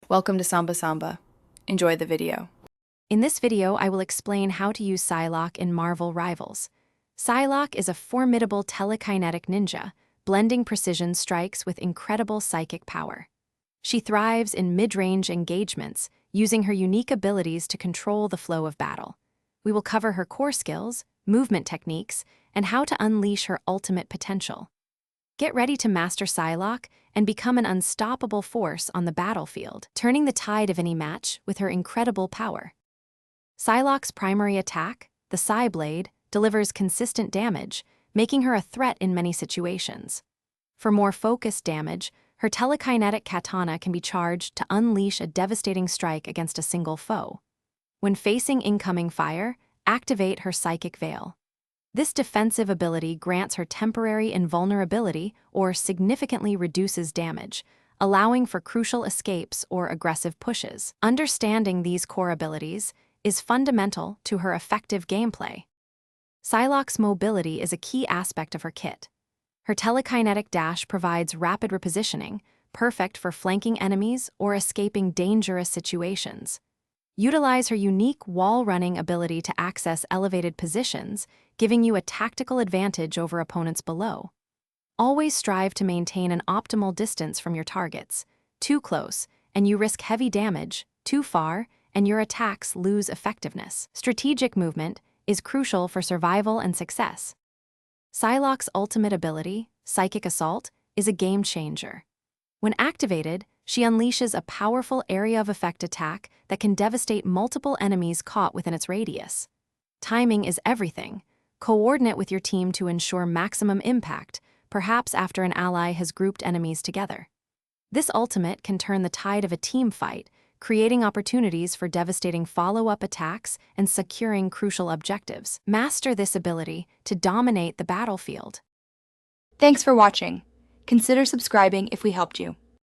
Welcome to Samba Samba. Enjoy the video. In this video, I will explain how to use Psylocke in Marvel Rivals. Psylocke is a formidable telekinetic ninja, blending precision strikes with incredible psychic power. She thrives in mid-range engagements, using her unique abilities to control the flow of battle. We will cover her core skills, movement techniques, and how to unleash her ultimate potential. Get ready to master Psylocke and become an unstoppable force on the battlefield, turning the tide of any match with her incredible power. Psylocke's primary attack, the Psy Blade, delivers consistent damage, making her a threat in many situations. For more focused damage, her telekinetic katana can be charged to unleash a devastating strike against a single foe. When facing incoming fire, activate her Psychic Veil. This defensive ability grants her temporary invulnerability or significantly reduces damage, allowing for crucial escapes or aggressive pushes. Understanding these core abilities is fundamental to her effective gameplay. Psylocke's mobility is a key aspect of her kit. Her telekinetic dash provides rapid repositioning, perfect for flanking enemies or escaping dangerous situations. Utilize her unique wall-running ability to access elevated positions, giving you a tactical advantage over opponents below. Always strive to maintain an optimal distance from your targets. Too close, and you risk heavy damage. Too far, and your attacks lose effectiveness. Strategic movement is crucial for survival and success. Psylocke's ultimate ability, Psychic Assault, is a game changer. When activated, she unleashes a powerful area of effect attack that can devastate multiple enemies caught within its radius. Timing is everything. Coordinate with your team to ensure maximum impact, perhaps after an ally has grouped enemies together. This ultimate can turn the tide of a team fight, creating opportunities for devastating follow-up attacks and securing crucial objectives. Master this ability to dominate the battlefield. Thanks for watching. Consider subscribing if we helped you.